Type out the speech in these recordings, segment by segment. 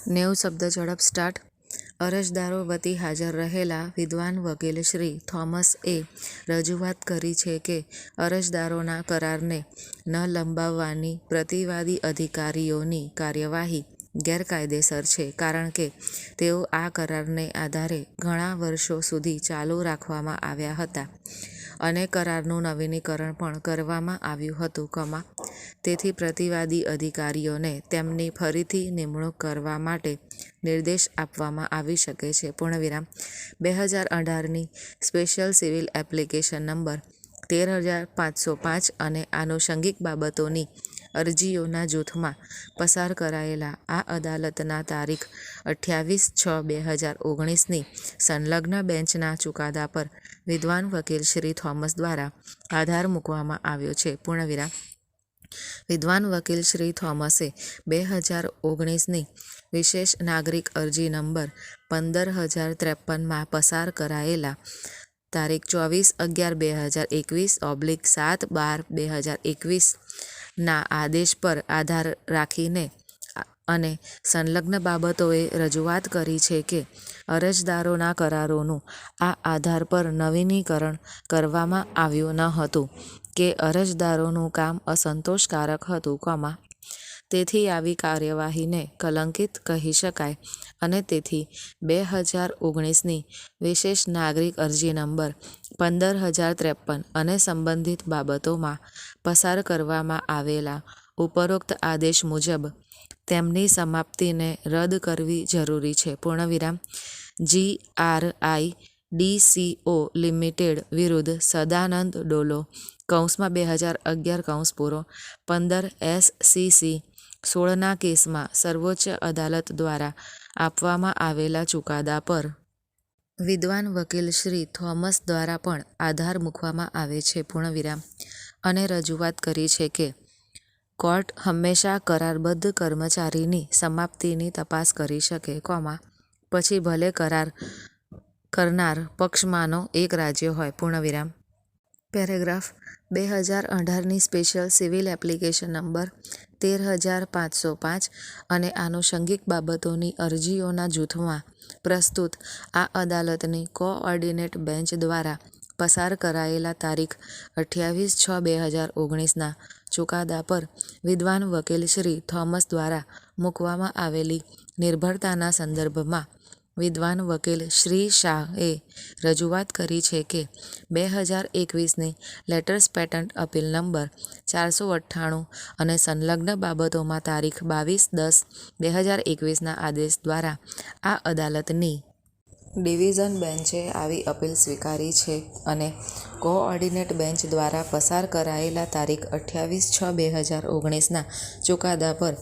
90 શબ્દ ઝડપ સ્ટાર્ટ. અરજદારો વતી હાજર રહેલા વિદ્વાન વકીલ શ્રી થોમસએ રજૂઆત કરી છે કે અરજદારોના કરારને ન લંબાવવાની પ્રતિવાદી અધિકારીઓની કાર્યવાહી ગેરકાયદેસર છે, કારણ કે તેઓ આ કરારને આધારે ઘણા વર્ષો સુધી ચાલુ રાખવામાં આવ્યા હતા અને કરારનું નવીનીકરણ પણ કરવામાં આવ્યું હતું, તેથી પ્રતિવાદી અધિકારીઓને તેમની ફરીથી નિમણૂક કરવા માટે નિર્દેશ આપવામાં આવી શકે છે. 2018ની સ્પેશિયલ સિવિલ એપ્લિકેશન નંબર 13,505 અને આનુષંગિક બાબતોની અરજીઓના જૂથમાં પસાર કરાયેલા આ અદાલતના તારીખ 28/6/2019ની સંલગ્ન બેન્ચના ચુકાદા પર વિદ્વાન વકીલ શ્રી થોમસ દ્વારા આધાર મૂકવામાં આવ્યો છે. વિદ્વાન વકીલ શ્રી થોમસે 2019ની વિશેષ નાગરિક અરજી નંબર 15,053માં પસાર કરાયેલા તારીખ 24/11/2021/7/12/2021ના આદેશ પર આધાર રાખીને અને સંલગ્ન બાબતોએ રજૂઆત કરી છે કે અરજદારોના કરારોનું આ આધાર પર નવીનીકરણ કરવામાં આવ્યું ન હતું કે અરજદારોનું કામ અસંતોષકારક હતું, તેથી આવી કાર્યવાહીને કલંકિત કહી શકાય અને તેથી 2019ની વિશેષ નાગરિક અરજી નંબર 15,053 અને સંબંધિત બાબતોમાં પસાર કરવામાં આવેલા ઉપરોક્ત આદેશ મુજબ તેમની સમાપ્તિને રદ કરવી જરૂરી છે. GRIDCO લિમિટેડ વિરુદ્ધ સદાનંદ ડોલો (2011) 15 SCC 16ના કેસમાં સર્વોચ્ચ અદાલત દ્વારા આપવામાં આવેલા ચુકાદા પર વિદ્વાન વકીલ શ્રી થોમસ દ્વારા પણ આધાર મૂકવામાં આવે છે. અને રજૂઆત કરી છે કે કોર્ટ હંમેશા કરારબદ્ધ કર્મચારીની સમાપ્તિની તપાસ કરી શકે, પછી ભલે કરાર કરનાર પક્ષમાંનો એક રાજ્ય હોય. પેરેગ્રાફ 2018ની સ્પેશિયલ સિવિલ એપ્લિકેશન નંબર 13,505 અને આનુષંગિક બાબતોની અરજીઓના જૂથમાં પ્રસ્તુત આ અદાલતની કોઓર્ડિનેટ બેન્ચ દ્વારા પસાર કરાયેલા તારીખ 28/6/2019ના ચુકાદા પર વિદ્વાન વકીલ શ્રી થોમસ દ્વારા મૂકવામાં આવેલી નિર્ભરતાના સંદર્ભમાં વિદ્વાન વકીલ શ્રી શાહએ રજૂઆત કરી છે કે 2021ની લેટર્સ પેટન્ટ અપીલ નંબર 498 અને સંલગ્ન બાબતોમાં તારીખ 22/10/2021ના આદેશ દ્વારા આ અદાલતની ડિવિઝન બેન્ચે આવી અપીલ સ્વીકારી છે અને કોઓર્ડિનેટ બેન્ચ દ્વારા પસાર કરાયેલા તારીખ 28/6/2019ના ચુકાદા પર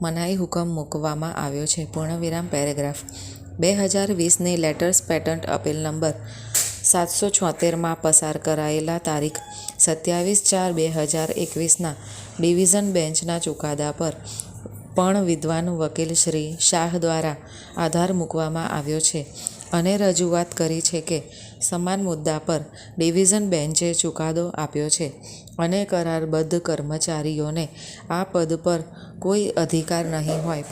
મનાઈ હુકમ મૂકવામાં આવ્યો છે. પેરેગ્રાફ 2020ની લેટર્સ પેટન્ટ અપીલ નંબર 776માં પસાર કરાયેલા તારીખ 27/4/2021ના ડિવિઝન બેન્ચના ચુકાદા પર પણ વિદ્વાન વકીલ શ્રી શાહ દ્વારા આધાર મૂકવામાં આવ્યો છે અને રજૂઆત કરી છે કે સમાન મુદ્દા પર ડિવિઝન બેન્ચે ચુકાદો આપ્યો છે અને કરારબદ્ધ કર્મચારીઓને આ પદ પર કોઈ અધિકાર નહીં હોય.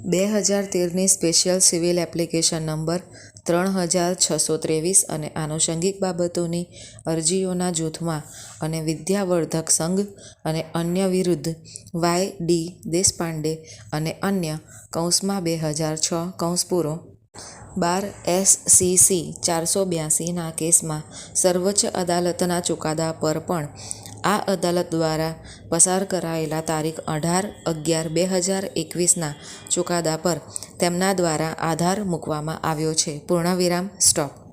2013ની સ્પેશિયલ સિવિલ એપ્લિકેશન નંબર 3,623 અને આનુષંગિક બાબતોની અરજીઓના જૂથમાં અને વિદ્યાવર્ધક સંઘ અને અન્ય વિરુદ્ધ Y. D. દેશપાંડે અને અન્ય (2006) 12 SCC 482ના કેસમાં સર્વોચ્ચ અદાલતના ચુકાદા પર પણ આ અદાલત દ્વારા પસાર કરાયેલા તારીખ 18/11/2021ના ચુકાદા પર તેમના દ્વારા આધાર મૂકવામાં આવ્યો છે. સ્ટોપ.